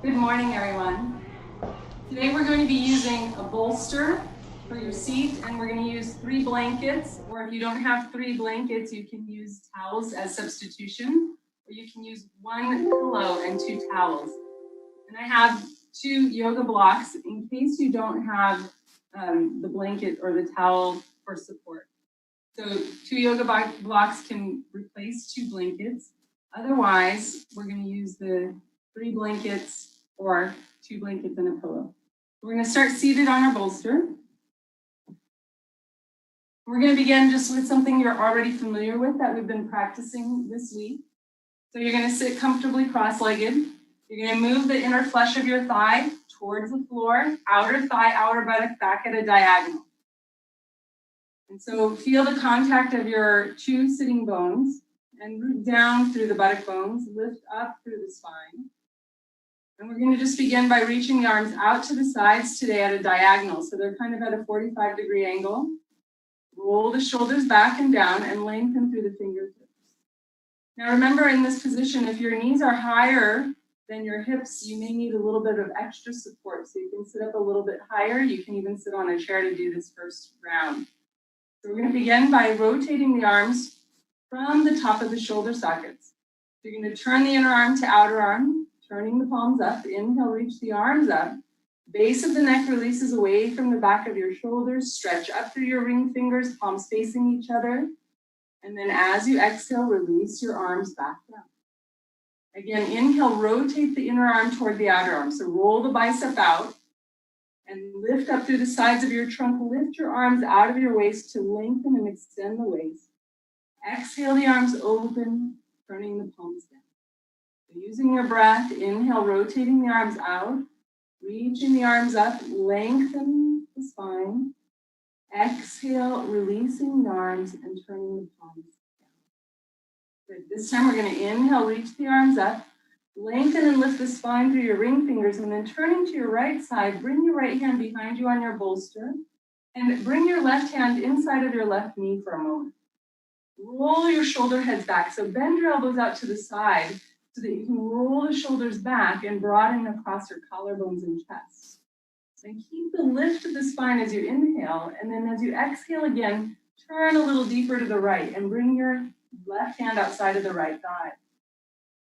Good morning, everyone. Today we're going to be using a bolster for your seat, and we're going to use 3 blankets, or if you don't have 3 blankets, you can use towels as substitution, or you can use 1 pillow and 2 towels. And I have 2 yoga blocks in case you don't have the blanket or the towel for support. So 2 yoga blocks can replace 2 blankets. Otherwise, we're going to use the 3 blankets or 2 blankets and a pillow. We're going to start seated on our bolster. We're going to begin just with something you're already familiar with that we've been practicing this week. So you're going to sit comfortably cross-legged. You're going to move the inner flesh of your thigh towards the floor, outer thigh, outer buttock, back at a diagonal. And so feel the contact of your 2 sitting bones and root down through the buttock bones, lift up through the spine. And we're going to just begin by reaching the arms out to the sides today at a diagonal. So they're kind of at a 45-degree angle. Roll the shoulders back and down and lengthen through the fingertips. Now remember, in this position, if your knees are higher than your hips, you may need a little bit of extra support. So you can sit up a little bit higher. You can even sit on a chair to do this first round. So we're going to begin by rotating the arms from the top of the shoulder sockets. So you're going to turn the inner arm to outer arm, turning the palms up. Inhale, reach the arms up. Base of the neck releases away from the back of your shoulders. Stretch up through your ring fingers, palms facing each other. And then as you exhale, release your arms back down. Again, inhale, rotate the inner arm toward the outer arm. So roll the bicep out. And lift up through the sides of your trunk. Lift your arms out of your waist to lengthen and extend the waist. Exhale the arms open, turning the palms down. So using your breath, inhale, rotating the arms out, reaching the arms up, lengthen the spine. Exhale, releasing the arms and turning the palms down. Good. This time we're going to inhale, reach the arms up. Lengthen and lift the spine through your ring fingers, and then turning to your right side, bring your right hand behind you on your bolster, and bring your left hand inside of your left knee for a moment. Roll your shoulder heads back, so bend your elbows out to the side so that you can roll the shoulders back and broaden across your collarbones and chest. And keep the lift of the spine as you inhale, and then as you exhale again, turn a little deeper to the right and bring your left hand outside of the right thigh.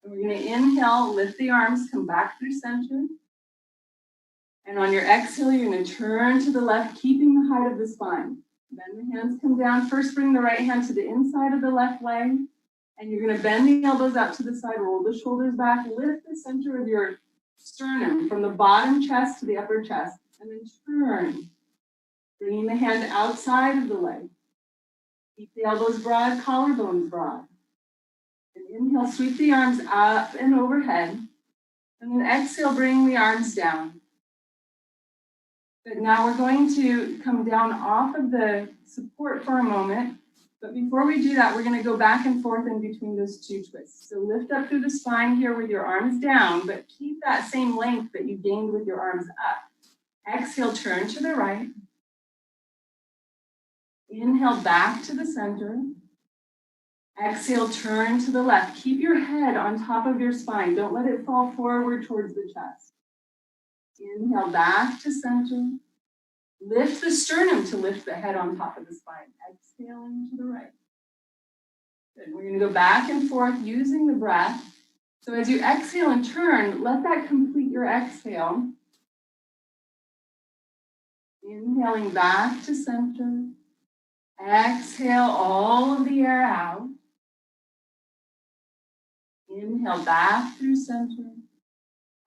And we're going to inhale, lift the arms, come back through center. And on your exhale, you're going to turn to the left, keeping the height of the spine. Bend the hands, come down. First, bring the right hand to the inside of the left leg. And you're going to bend the elbows out to the side, roll the shoulders back, lift the center of your sternum from the bottom chest to the upper chest. And then turn, bringing the hand outside of the leg. Keep the elbows broad, collarbones broad. And inhale, sweep the arms up and overhead. And then exhale, bring the arms down. Good. Now we're going to come down off of the support for a moment. But before we do that, we're going to go back and forth in between those 2 twists. So lift up through the spine here with your arms down, but keep that same length that you gained with your arms up. Exhale, turn to the right. Inhale, back to the center. Exhale, turn to the left. Keep your head on top of your spine. Don't let it fall forward towards the chest. Inhale, back to center. Lift the sternum to lift the head on top of the spine. Exhaling to the right. Good. We're going to go back and forth using the breath. So as you exhale and turn, let that complete your exhale. Inhaling back to center. Exhale all of the air out. Inhale back through center.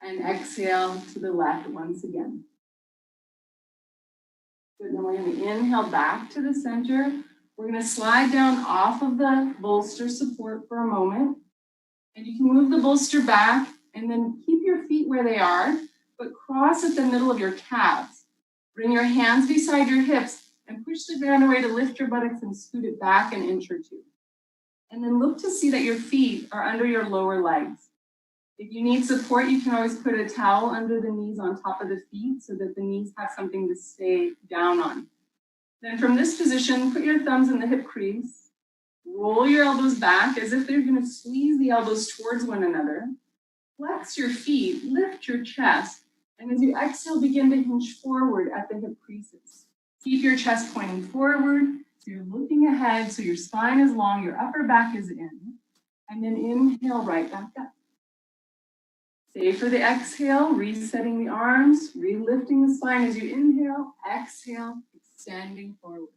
And exhale to the left once again. Good. Then we're going to inhale back to the center. We're going to slide down off of the bolster support for a moment. And you can move the bolster back and then keep your feet where they are, but cross at the middle of your calves. Bring your hands beside your hips and push the ground away to lift your buttocks and scoot it back an inch or 2. And then look to see that your feet are under your lower legs. If you need support, you can always put a towel under the knees on top of the feet so that the knees have something to stay down on. Then from this position, put your thumbs in the hip crease. Roll your elbows back as if they're going to squeeze the elbows towards one another. Flex your feet, lift your chest, and as you exhale, begin to hinge forward at the hip creases. Keep your chest pointing forward, so you're looking ahead, so your spine is long, your upper back is in, and then inhale right back up. Stay for the exhale, resetting the arms, relifting the spine as you inhale, exhale, extending forward.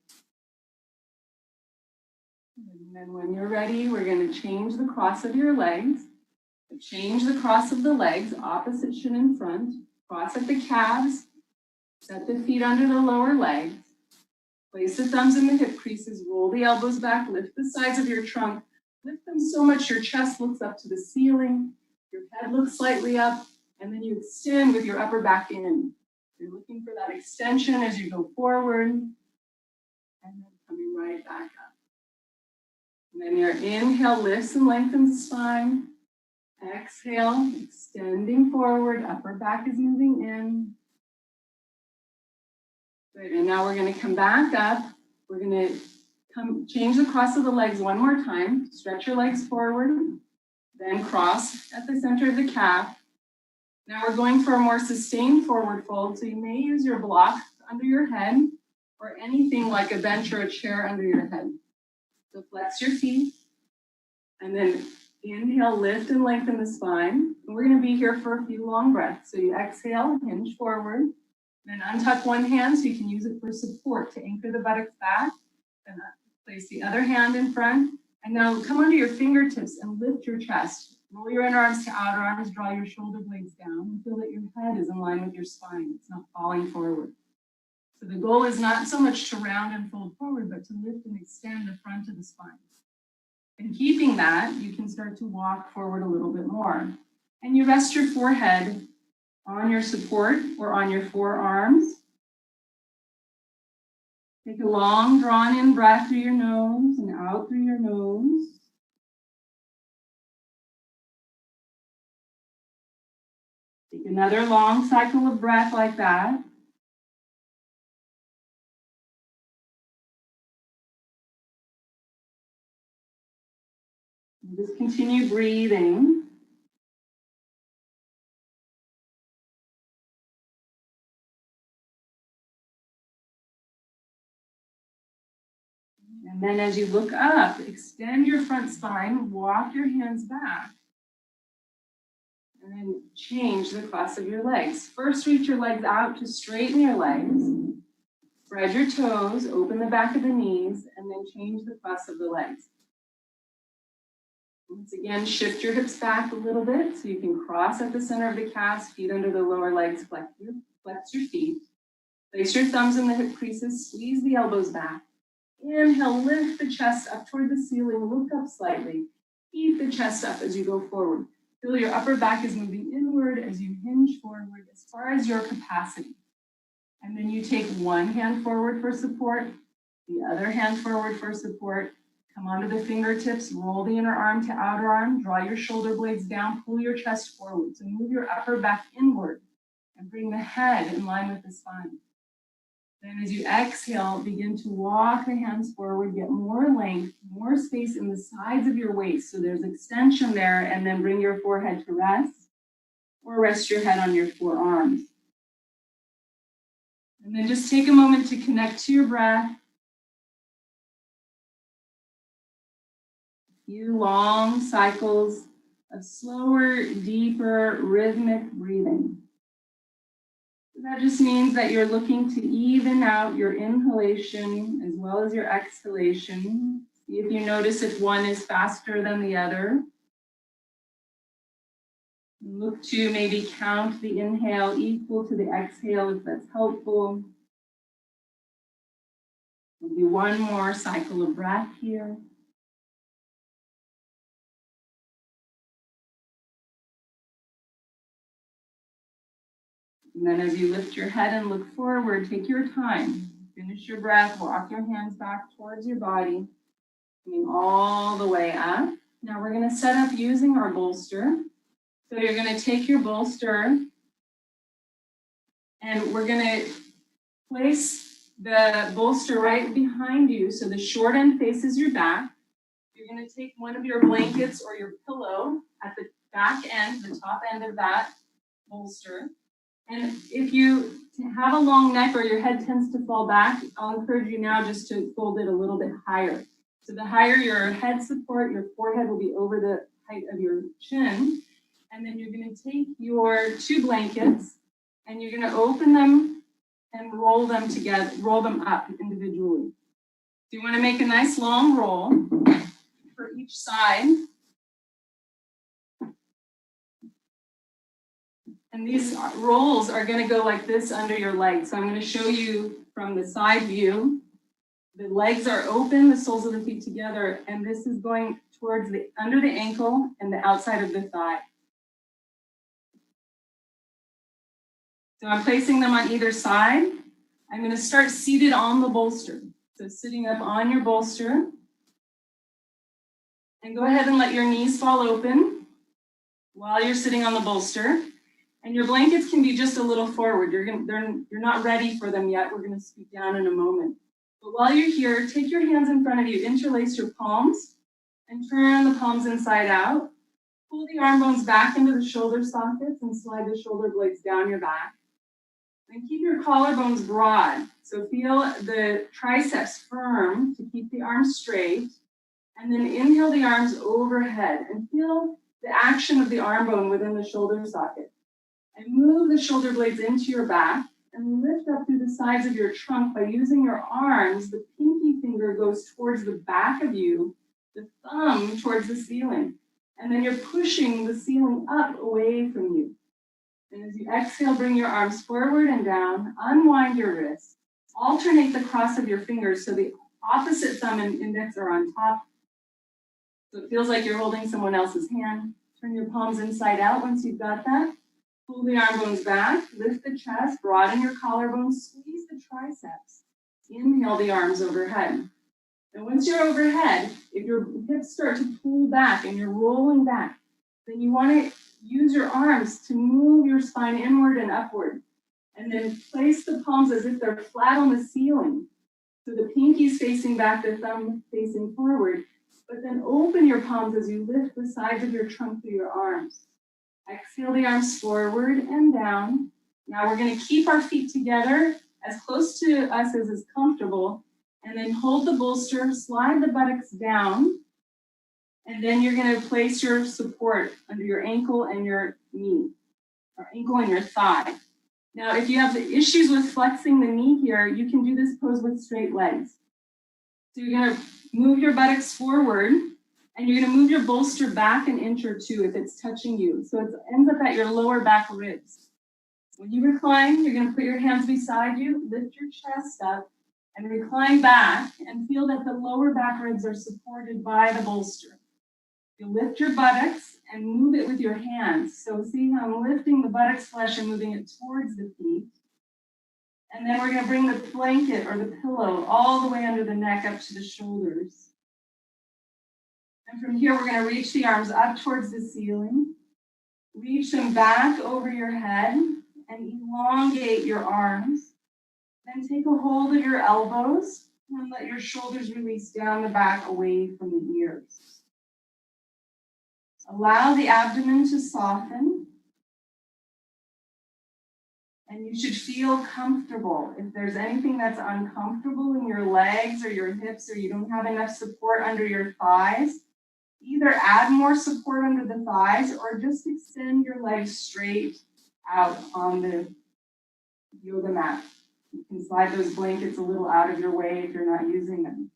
And then when you're ready, we're going to change the cross of your legs. Change the cross of the legs, opposite shin in front. Cross at the calves. Set the feet under the lower legs. Place the thumbs in the hip creases. Roll the elbows back. Lift the sides of your trunk. Lift them so much your chest looks up to the ceiling. Your head looks slightly up. And then you extend with your upper back in. You're looking for that extension as you go forward. And then coming right back up. And then your inhale lifts and lengthens the spine. Exhale, extending forward, upper back is moving in. Good, and now we're going to come back up. We're going to change the cross of the legs one more time. Stretch your legs forward, then cross at the center of the calf. Now we're going for a more sustained forward fold, so you may use your block under your head or anything like a bench or a chair under your head. So flex your feet, and then inhale, lift and lengthen the spine. And we're going to be here for a few long breaths. So you exhale, hinge forward, then untuck one hand so you can use it for support to anchor the buttocks back. Then place the other hand in front. And now come under your fingertips and lift your chest. Roll your inner arms to outer arms, draw your shoulder blades down, and feel that your head is in line with your spine. It's not falling forward. So the goal is not so much to round and fold forward, but to lift and extend the front of the spine. And keeping that, you can start to walk forward a little bit more. And you rest your forehead on your support or on your forearms. Take a long drawn in breath through your nose and out through your nose. Take another long cycle of breath like that. And just continue breathing. And then as you look up, extend your front spine, walk your hands back. And then change the cross of your legs. First, reach your legs out to straighten your legs. Spread your toes, open the back of the knees, and then change the cross of the legs. Once again, shift your hips back a little bit so you can cross at the center of the calves, feet under the lower legs, flex your feet. Place your thumbs in the hip creases, squeeze the elbows back. Inhale, lift the chest up toward the ceiling, look up slightly. Keep the chest up as you go forward. Feel your upper back is moving inward as you hinge forward as far as your capacity. And then you take one hand forward for support, the other hand forward for support. Come onto the fingertips, roll the inner arm to outer arm, draw your shoulder blades down, pull your chest forward. So move your upper back inward and bring the head in line with the spine. Then as you exhale, begin to walk the hands forward, get more length, more space in the sides of your waist. So there's extension there, and then bring your forehead to rest, or rest your head on your forearms. And then just take a moment to connect to your breath. A few long cycles of slower, deeper, rhythmic breathing. That just means that you're looking to even out your inhalation as well as your exhalation. See if you notice if one is faster than the other. Look to maybe count the inhale equal to the exhale if that's helpful. We'll do one more cycle of breath here. And then as you lift your head and look forward, take your time. Finish your breath, walk your hands back towards your body, coming all the way up. Now we're going to set up using our bolster. So you're going to take your bolster and we're going to place the bolster right behind you so the short end faces your back. You're going to take one of your blankets or your pillow at the back end, the top end of that bolster. And if you have a long neck or your head tends to fall back, I'll encourage you now just to fold it a little bit higher. So the higher your head support, your forehead will be over the height of your chin. And then you're going to take your 2 blankets and you're going to open them and roll them together, roll them up individually. So you want to make a nice long roll for each side. And these rolls are going to go like this under your legs. So I'm going to show you from the side view. The legs are open, the soles of the feet together, and this is going towards the under the ankle and the outside of the thigh. So I'm placing them on either side. I'm going to start seated on the bolster. So sitting up on your bolster. And go ahead and let your knees fall open while you're sitting on the bolster. And your blankets can be just a little forward. You're not ready for them yet. We're going to scoot down in a moment. But while you're here, take your hands in front of you, interlace your palms, and turn the palms inside out. Pull the arm bones back into the shoulder sockets and slide the shoulder blades down your back. And keep your collarbones broad. So feel the triceps firm to keep the arms straight. And then inhale the arms overhead and feel the action of the arm bone within the shoulder socket. And move the shoulder blades into your back and lift up through the sides of your trunk by using your arms. The pinky finger goes towards the back of you, the thumb towards the ceiling. And then you're pushing the ceiling up away from you. And as you exhale, bring your arms forward and down, unwind your wrists. Alternate the cross of your fingers so the opposite thumb and index are on top. So it feels like you're holding someone else's hand. Turn your palms inside out once you've got that. Pull the arm bones back, lift the chest, broaden your collarbones, squeeze the triceps. Inhale the arms overhead. And once you're overhead, if your hips start to pull back and you're rolling back, then you want to use your arms to move your spine inward and upward. And then place the palms as if they're flat on the ceiling. So the pinky's facing back, the thumb facing forward. But then open your palms as you lift the sides of your trunk through your arms. Exhale the arms forward and down. Now we're going to keep our feet together as close to us as is comfortable. And then hold the bolster, slide the buttocks down. And then you're going to place your support under your ankle and your knee, or ankle and your thigh. Now, if you have the issues with flexing the knee here, you can do this pose with straight legs. So you're going to move your buttocks forward, and you're going to move your bolster back an inch or two if it's touching you. So it ends up at your lower back ribs. When you recline, you're going to put your hands beside you, lift your chest up, and recline back, and feel that the lower back ribs are supported by the bolster. You lift your buttocks and move it with your hands. So see how I'm lifting the buttocks flesh and moving it towards the feet. And then we're going to bring the blanket or the pillow all the way under the neck up to the shoulders. And from here, we're going to reach the arms up towards the ceiling. Reach them back over your head and elongate your arms. Then take a hold of your elbows and let your shoulders release down the back away from the ears. Allow the abdomen to soften. And you should feel comfortable. If there's anything that's uncomfortable in your legs or your hips, or you don't have enough support under your thighs, either add more support under the thighs or just extend your legs straight out on the yoga mat. You can slide those blankets a little out of your way if you're not using them.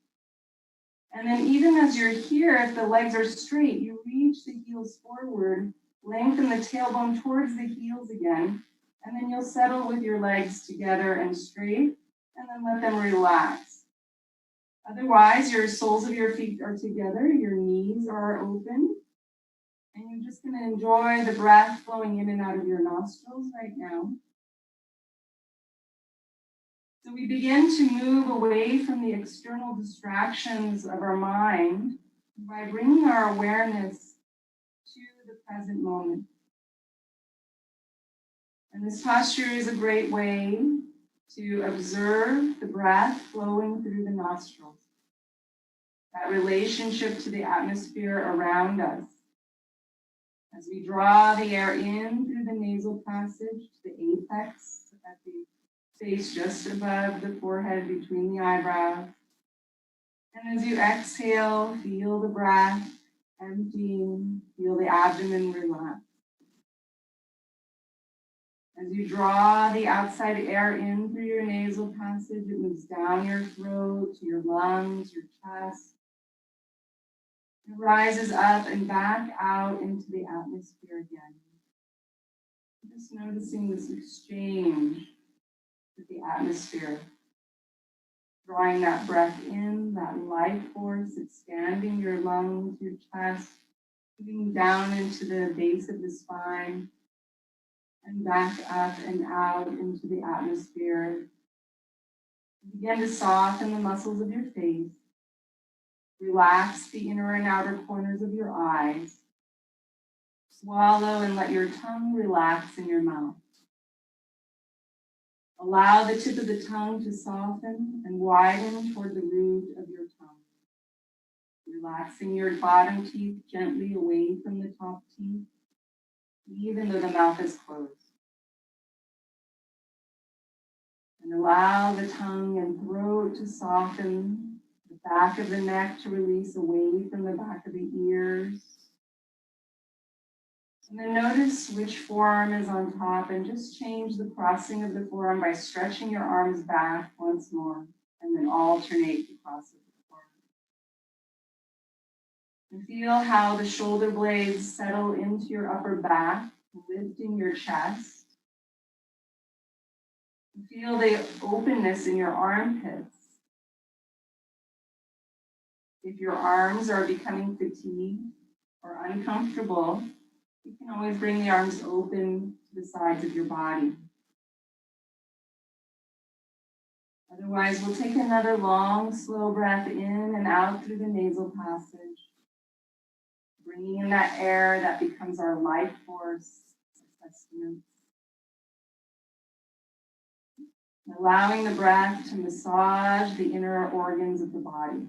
And then even as you're here, if the legs are straight, you reach the heels forward, lengthen the tailbone towards the heels again, and then you'll settle with your legs together and straight, and then let them relax. Otherwise, your soles of your feet are together, your knees are open, and you're just going to enjoy the breath flowing in and out of your nostrils right now. So we begin to move away from the external distractions of our mind by bringing our awareness to the present moment. And this posture is a great way to observe the breath flowing through the nostrils, that relationship to the atmosphere around us. As we draw the air in through the nasal passage to the apex at the face just above the forehead between the eyebrows. And as you exhale, feel the breath emptying, feel the abdomen relax. As you draw the outside air in through your nasal passage, it moves down your throat to your lungs, your chest. It rises up and back out into the atmosphere again. Just noticing this exchange with the atmosphere. Drawing that breath in, that life force expanding your lungs, your chest, moving down into the base of the spine, and back up and out into the atmosphere. Begin to soften the muscles of your face. Relax the inner and outer corners of your eyes. Swallow and let your tongue relax in your mouth. Allow the tip of the tongue to soften and widen toward the root of your tongue. Relaxing your bottom teeth gently away from the top teeth, even though the mouth is closed. And allow the tongue and throat to soften, the back of the neck to release away from the back of the ears. And then notice which forearm is on top and just change the crossing of the forearm by stretching your arms back once more and then alternate the cross of the forearm. And feel how the shoulder blades settle into your upper back, lifting your chest. Feel the openness in your armpits. If your arms are becoming fatigued or uncomfortable, you can always bring the arms open to the sides of your body. Otherwise, we'll take another long, slow breath in and out through the nasal passage, bringing in that air that becomes our life force, sustenance. Allowing the breath to massage the inner organs of the body.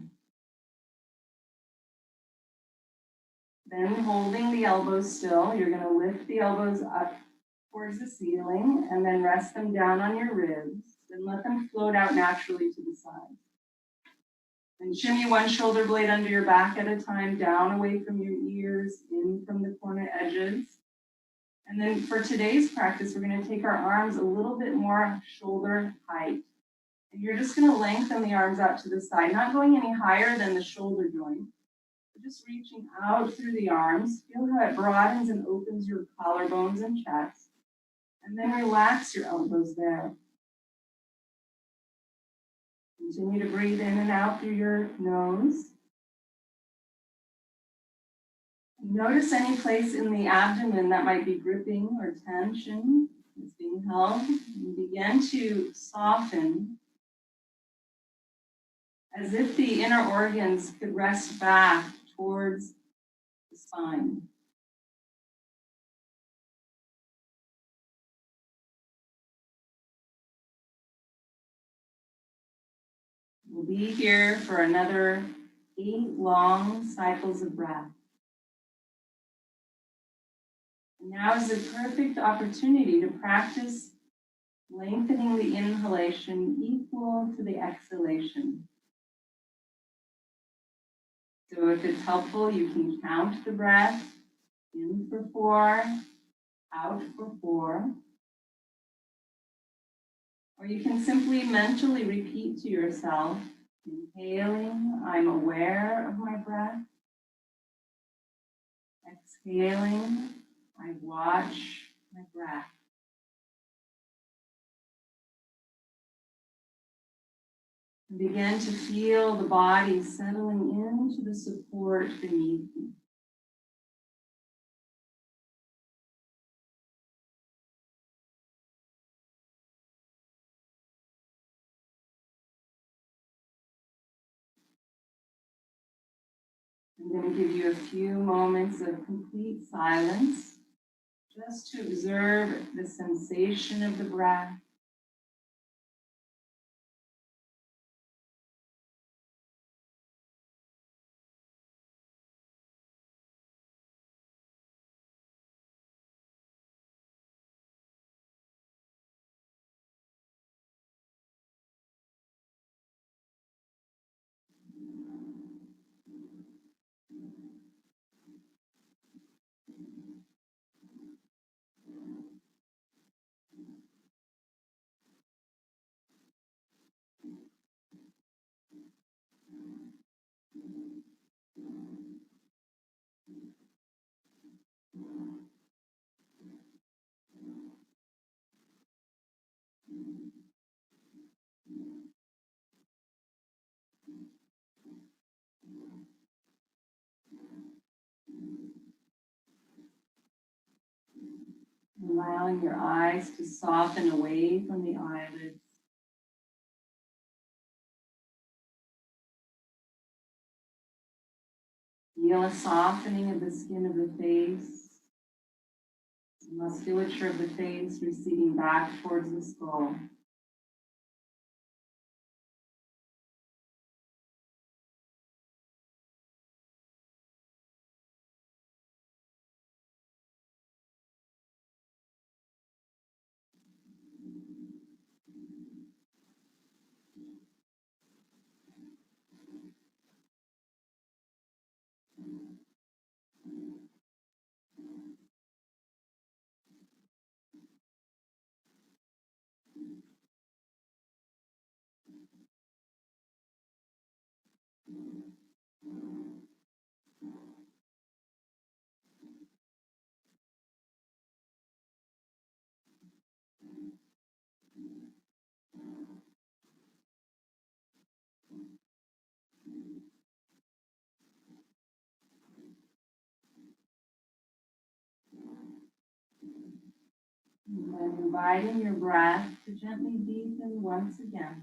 Then holding the elbows still, you're going to lift the elbows up towards the ceiling and then rest them down on your ribs. Then let them float out naturally to the side. And shimmy one shoulder blade under your back at a time, down away from your ears, in from the corner edges. And then for today's practice, we're going to take our arms a little bit more shoulder height. And you're just going to lengthen the arms out to the side, not going any higher than the shoulder joint. But just reaching out through the arms. Feel how it broadens and opens your collarbones and chest. And then relax your elbows there. Continue to breathe in and out through your nose. Notice any place in the abdomen that might be gripping or tension is being held. And begin to soften as if the inner organs could rest back towards the spine. We'll be here for another 8 long cycles of breath. And now is the perfect opportunity to practice lengthening the inhalation equal to the exhalation. So if it's helpful, you can count the breath, in for 4, out for 4. Or you can simply mentally repeat to yourself, inhaling, I'm aware of my breath. Exhaling, I watch my breath. And begin to feel the body settling into the support beneath you. I'm going to give you a few moments of complete silence, just to observe the sensation of the breath. allowing your eyes to soften away from the eyelids. Feel a softening of the skin of the face, the musculature of the face receding back towards the skull. And then inviting your breath to gently deepen once again.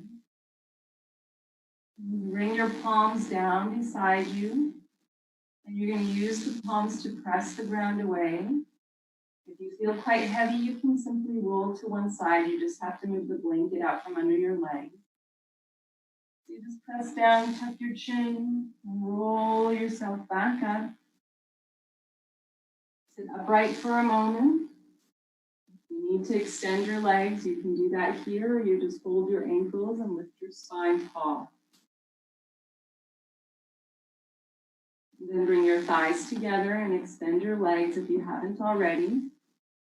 Bring your palms down beside you, and you're going to use the palms to press the ground away. If you feel quite heavy, you can simply roll to one side. You just have to move the blanket out from under your leg. So you just press down, tuck your chin, and roll yourself back up. Sit upright for a moment. If you need to extend your legs, you can do that here, or you just hold your ankles and lift your spine tall. Then bring your thighs together and extend your legs if you haven't already.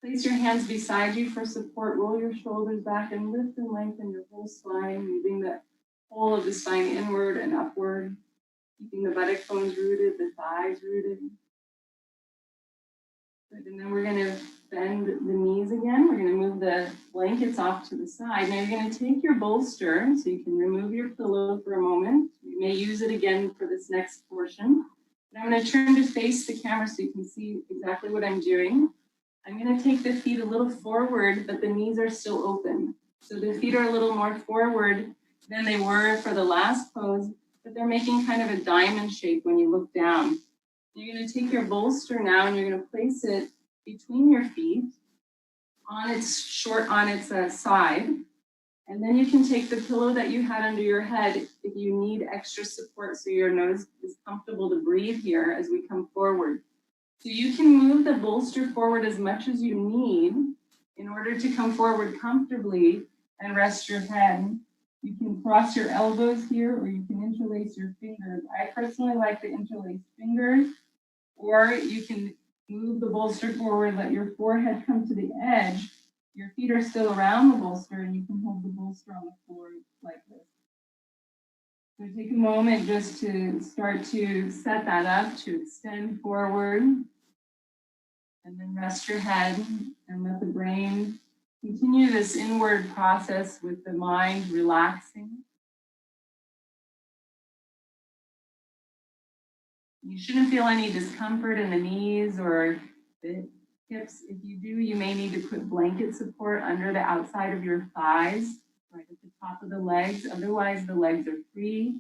Place your hands beside you for support. Roll your shoulders back and lift and lengthen your whole spine, moving the whole of the spine inward and upward, keeping the buttock bones rooted, the thighs rooted. Good. And then we're going to bend the knees again. We're going to move the blankets off to the side. Now you're going to take your bolster, so you can remove your pillow for a moment. You may use it again for this next portion. I'm going to turn to face the camera so you can see exactly what I'm doing. I'm going to take the feet a little forward, but the knees are still open. So the feet are a little more forward than they were for the last pose, but they're making kind of a diamond shape when you look down. You're going to take your bolster now and you're going to place it between your feet on its side. And then you can take the pillow that you had under your head if you need extra support so your nose is comfortable to breathe here as we come forward. So you can move the bolster forward as much as you need in order to come forward comfortably and rest your head. You can cross your elbows here, or you can interlace your fingers. I personally like the interlaced fingers, or you can move the bolster forward, let your forehead come to the edge. Your feet are still around the bolster, and you can hold the bolster on the floor like this. So take a moment just to start to set that up, to extend forward, and then rest your head and let the brain continue this inward process with the mind relaxing. You shouldn't feel any discomfort in the knees or the hips. If you do, you may need to put blanket support under the outside of your thighs, right at the top of the legs. Otherwise, the legs are free.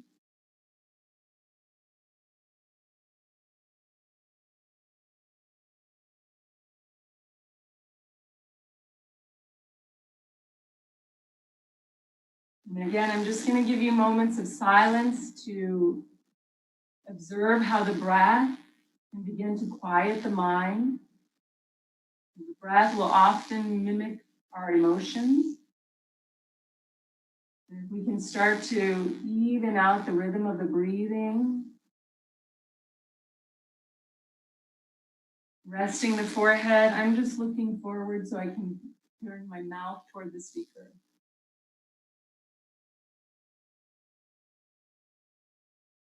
And again, I'm just going to give you moments of silence to observe how the breath can begin to quiet the mind. The breath will often mimic our emotions. And if we can start to even out the rhythm of the breathing, resting the forehead. I'm just looking forward so I can turn my mouth toward the speaker.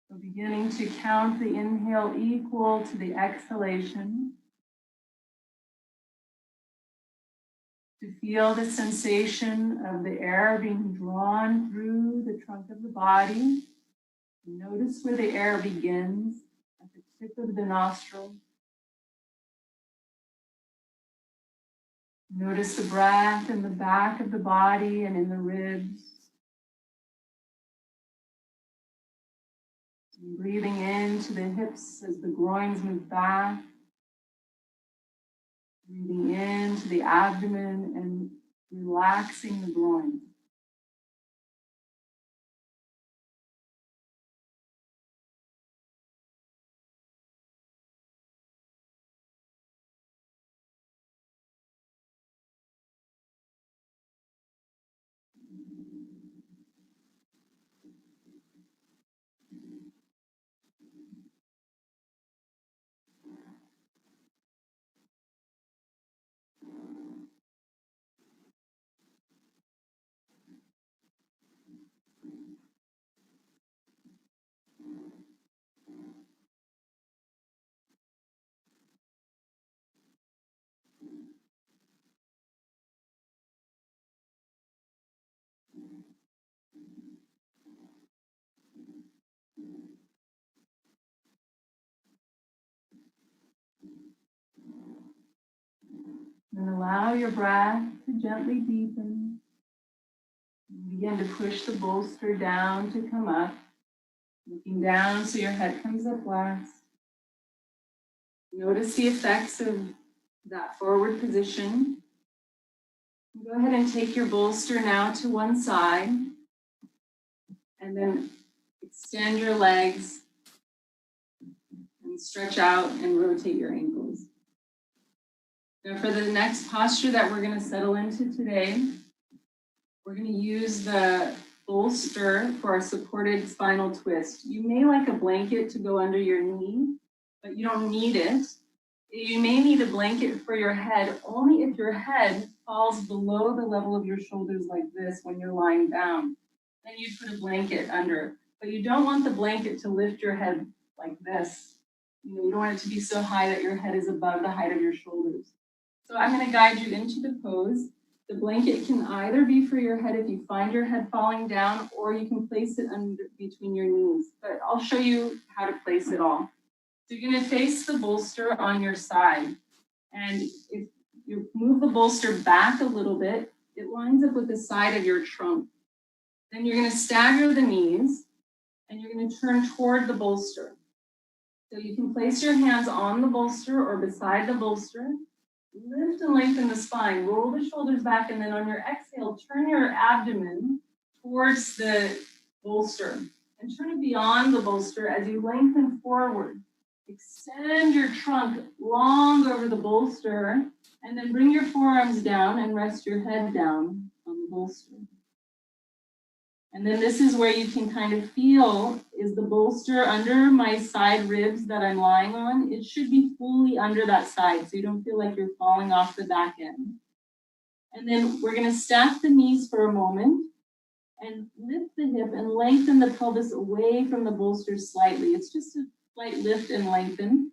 So beginning to count the inhale equal to the exhalation. To feel the sensation of the air being drawn through the trunk of the body. Notice where the air begins at the tip of the nostril. Notice the breath in the back of the body and in the ribs. And breathing into the hips as the groins move back. Breathing into the abdomen and relaxing the groin. And allow your breath to gently deepen. Begin to push the bolster down to come up. Looking down so your head comes up last. Notice the effects of that forward position. Go ahead and take your bolster now to one side. And then extend your legs and stretch out and rotate your ankles. Now for the next posture that we're going to settle into today, we're going to use the bolster for a supported spinal twist. You may like a blanket to go under your knee, but you don't need it. You may need a blanket for your head only if your head falls below the level of your shoulders like this when you're lying down. Then you put a blanket under. But you don't want the blanket to lift your head like this. You don't want it to be so high that your head is above the height of your shoulders. So I'm going to guide you into the pose. The blanket can either be for your head if you find your head falling down, or you can place it under between your knees. But I'll show you how to place it all. So you're going to face the bolster on your side. And if you move the bolster back a little bit, it lines up with the side of your trunk. Then you're going to stagger the knees, and you're going to turn toward the bolster. So you can place your hands on the bolster or beside the bolster. Lift and lengthen the spine. Roll the shoulders back, and then on your exhale, turn your abdomen towards the bolster. And turn it beyond the bolster as you lengthen forward. Extend your trunk long over the bolster, and then bring your forearms down and rest your head down on the bolster. And then this is where you can kind of feel, is the bolster under my side ribs that I'm lying on? It should be fully under that side, so you don't feel like you're falling off the back end. And then we're going to stack the knees for a moment and lift the hip and lengthen the pelvis away from the bolster slightly. It's just a slight lift and lengthen.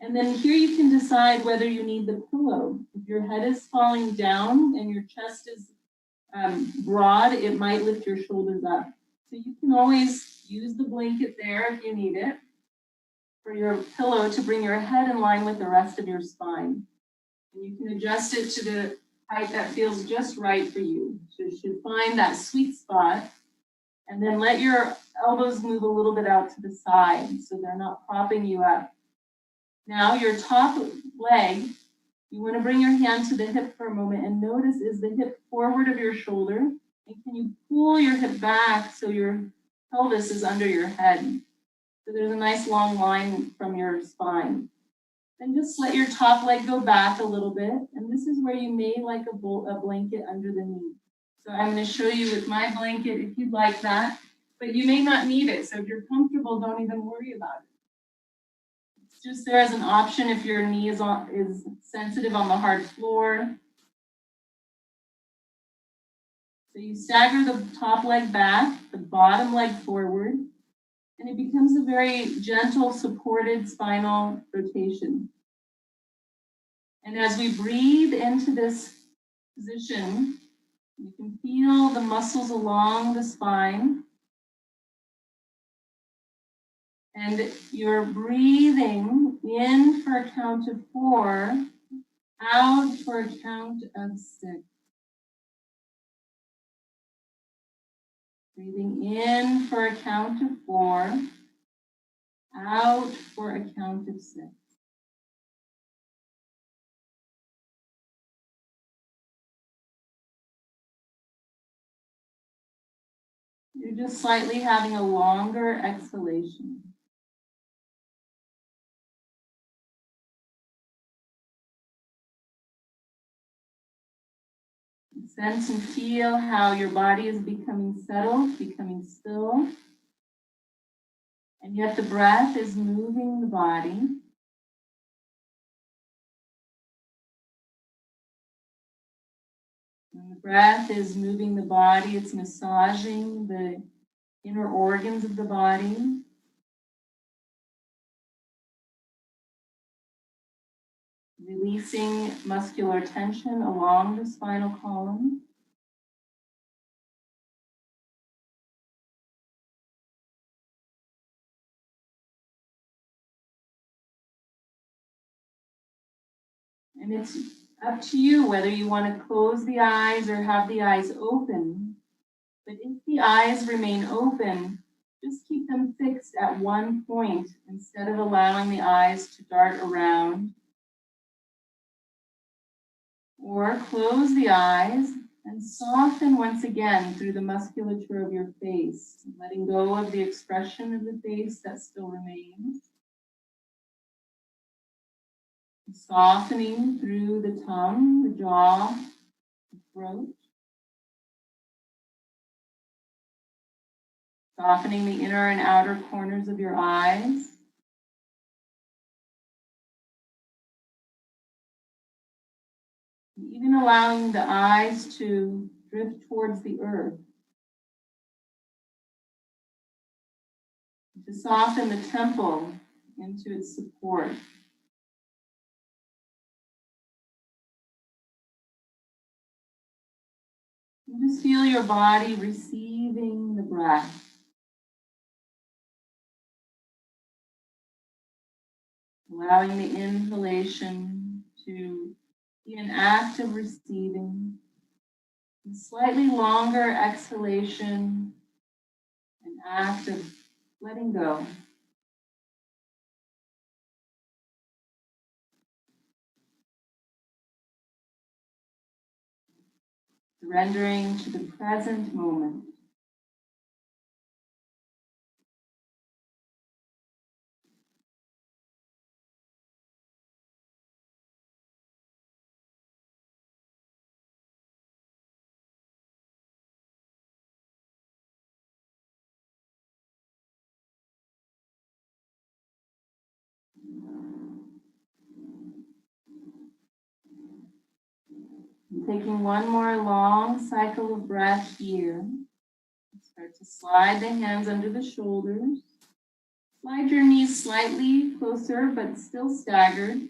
And then here you can decide whether you need the pillow. If your head is falling down and your chest is broad, it might lift your shoulders up. So you can always use the blanket there if you need it for your pillow to bring your head in line with the rest of your spine. And you can adjust it to the height that feels just right for you. So you should find that sweet spot, and then let your elbows move a little bit out to the side so they're not propping you up. Now your top leg, you want to bring your hand to the hip for a moment and notice, is the hip forward of your shoulder? And can you pull your hip back so your pelvis is under your head? So there's a nice long line from your spine. Then just let your top leg go back a little bit. And this is where you may like a blanket under the knee. So I'm going to show you with my blanket if you'd like that, but you may not need it. So if you're comfortable, don't even worry about it. It's just there as an option if your knee is sensitive on the hard floor. So you stagger the top leg back, the bottom leg forward, and it becomes a very gentle, supported spinal rotation. And as we breathe into this position, you can feel the muscles along the spine. And you're breathing in for a count of 4, Out for a count of 6. Breathing in for a count of 4. Out for a count of 6. You're just slightly having a longer exhalation. Sense and feel how your body is becoming settled, becoming still. And yet the breath is moving the body. And the breath is moving the body. It's massaging the inner organs of the body. Releasing muscular tension along the spinal column. And it's up to you whether you want to close the eyes or have the eyes open. But if the eyes remain open, just keep them fixed at one point instead of allowing the eyes to dart around. Or close the eyes and soften once again through the musculature of your face, letting go of the expression of the face that still remains. Softening through the tongue, the jaw, the throat. Softening the inner and outer corners of your eyes. And even allowing the eyes to drift towards the earth. To soften the temple into its support. And just feel your body receiving the breath. Allowing the inhalation to be an act of receiving. And slightly longer exhalation, an act of letting go. Surrendering to the present moment. And taking one more long cycle of breath here. Start to slide the hands under the shoulders. Slide your knees slightly closer, but still staggered.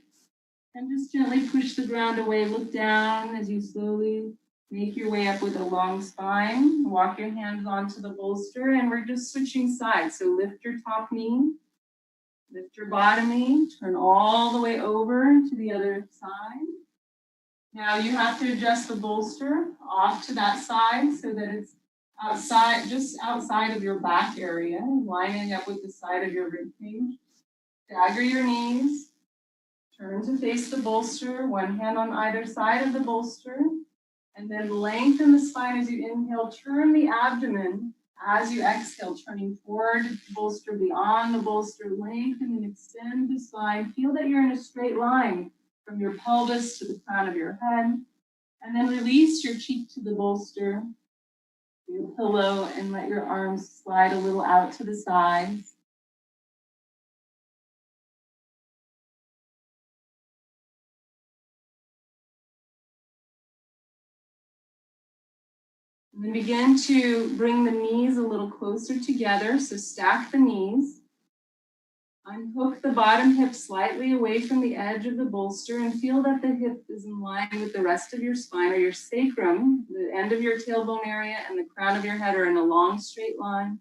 And just gently push the ground away. Look down as you slowly make your way up with a long spine. Walk your hands onto the bolster, and we're just switching sides. So lift your top knee, lift your bottom knee, turn all the way over to the other side. Now you have to adjust the bolster off to that side so that it's outside, just outside of your back area, lining up with the side of your rib cage. Stagger your knees. Turn to face the bolster, one hand on either side of the bolster, and then lengthen the spine as you inhale. Turn the abdomen as you exhale, turning toward the bolster, beyond the bolster. Lengthen and extend the spine. Feel that you're in a straight line from your pelvis to the crown of your head. And then release your cheek to the bolster, your pillow, and let your arms slide a little out to the sides. And then begin to bring the knees a little closer together. So stack the knees. Unhook the bottom hip slightly away from the edge of the bolster and feel that the hip is in line with the rest of your spine, or your sacrum. The end of your tailbone area and the crown of your head are in a long straight line.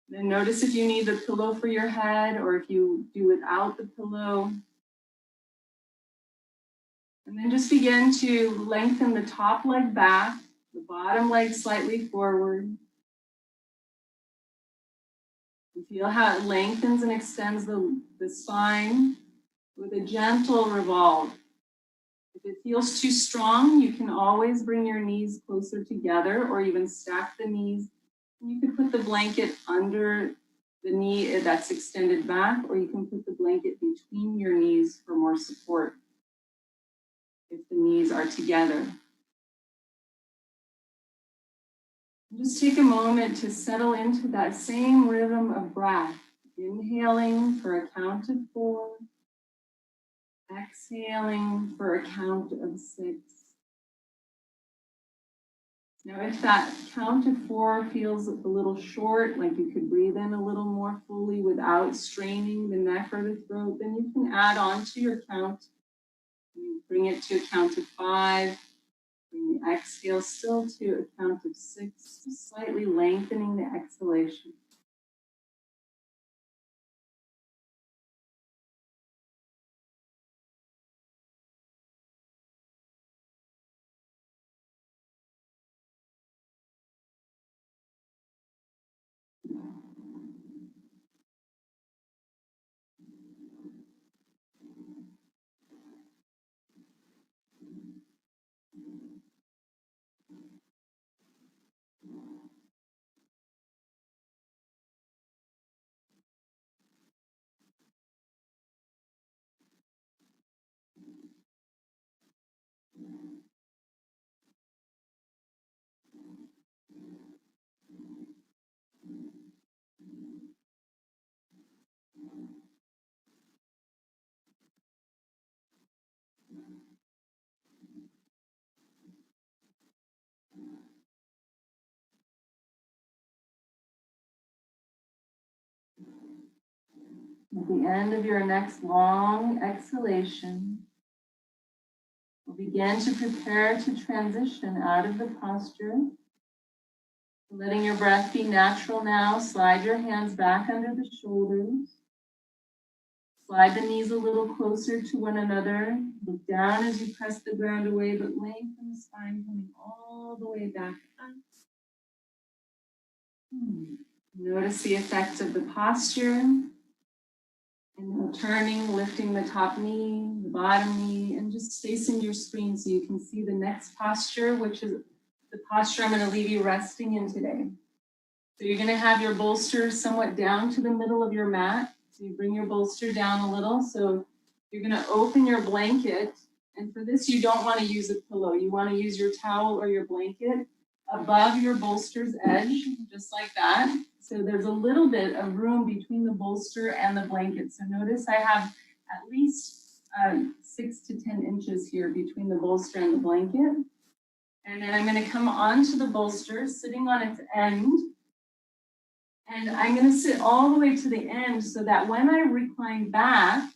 Then notice if you need the pillow for your head or if you do without the pillow. And then just begin to lengthen the top leg back, the bottom leg slightly forward. You feel how it lengthens and extends the spine with a gentle revolve. If it feels too strong, you can always bring your knees closer together or even stack the knees. You can put the blanket under the knee that's extended back, or you can put the blanket between your knees for more support if the knees are together. Just take a moment to settle into that same rhythm of breath. Inhaling for a count of 4. Exhaling for a count of 6. Now, if that count of 4 feels a little short, like you could breathe in a little more fully without straining the neck or the throat, then you can add on to your count. Bring it to a count of 5. Bring the exhale still to a count of 6, just slightly lengthening the exhalation. At the end of your next long exhalation, we'll begin to prepare to transition out of the posture. Letting your breath be natural now, slide your hands back under the shoulders. Slide the knees a little closer to one another. Look down as you press the ground away, but lengthen the spine coming all the way back up. Notice the effect of the posture. And now turning, lifting the top knee, the bottom knee, and just facing your screen so you can see the next posture, which is the posture I'm going to leave you resting in today. So you're going to have your bolster somewhat down to the middle of your mat. So you bring your bolster down a little. So you're going to open your blanket. And for this, you don't want to use a pillow. You want to use your towel or your blanket above your bolster's edge, just like that. So there's a little bit of room between the bolster and the blanket. So notice I have at least 6 to 10 inches here between the bolster and the blanket. And then I'm going to come onto the bolster, sitting on its end. And I'm going to sit all the way to the end so that when I recline back,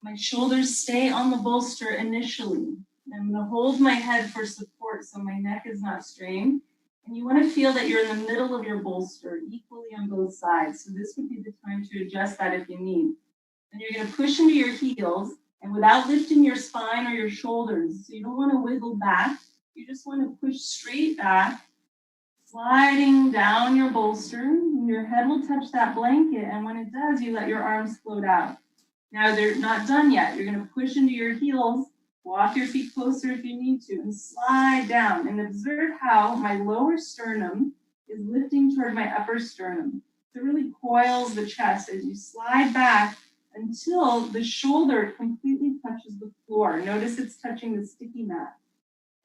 my shoulders stay on the bolster initially. I'm going to hold my head for support so my neck is not strained. And you want to feel that you're in the middle of your bolster, equally on both sides. So this would be the time to adjust that if you need. And you're going to push into your heels and without lifting your spine or your shoulders. So you don't want to wiggle back. You just want to push straight back, sliding down your bolster. Your head will touch that blanket. And when it does, you let your arms float out. Now they're not done yet. You're going to push into your heels, walk your feet closer if you need to, and slide down. And observe how my lower sternum is lifting toward my upper sternum. So it really coils the chest as you slide back until the shoulder completely touches the floor. Notice it's touching the sticky mat.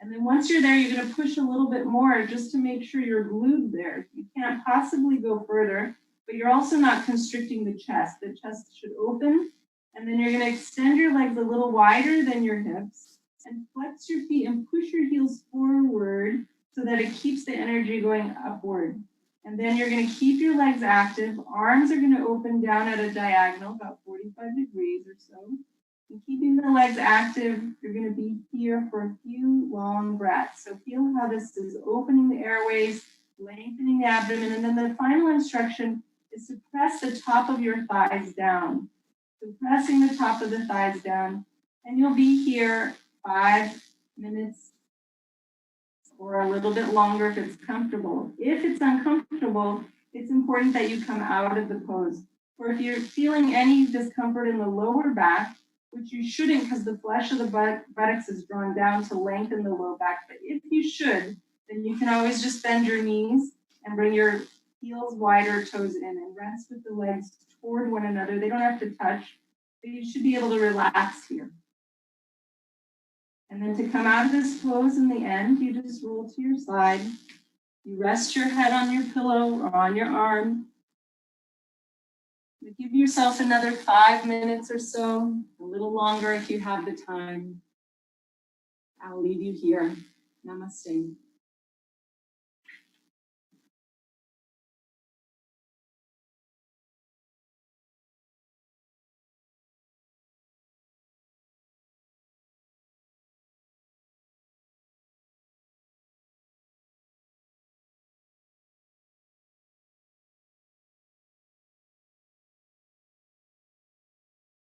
And then once you're there, you're going to push a little bit more just to make sure you're glued there. You can't possibly go further, but you're also not constricting the chest. The chest should open. And then you're going to extend your legs a little wider than your hips and flex your feet and push your heels forward so that it keeps the energy going upward. And then you're going to keep your legs active. Arms are going to open down at a diagonal, about 45 degrees or so. And keeping the legs active, you're going to be here for a few long breaths. So feel how this is opening the airways, lengthening the abdomen. And then the final instruction is to press the top of your thighs down. So pressing the top of the thighs down, and you'll be here 5 minutes or a little bit longer if it's comfortable. If it's uncomfortable, it's important that you come out of the pose. Or if you're feeling any discomfort in the lower back, which you shouldn't because the flesh of the buttocks is drawn down to lengthen the low back, but if you should, then you can always just bend your knees and bring your heels wider, toes in, and rest with the legs toward one another. They don't have to touch, but you should be able to relax here. And then to come out of this pose in the end, you just roll to your side. You rest your head on your pillow or on your arm. You give yourself another 5 minutes or so, a little longer if you have the time. I'll leave you here. Namaste.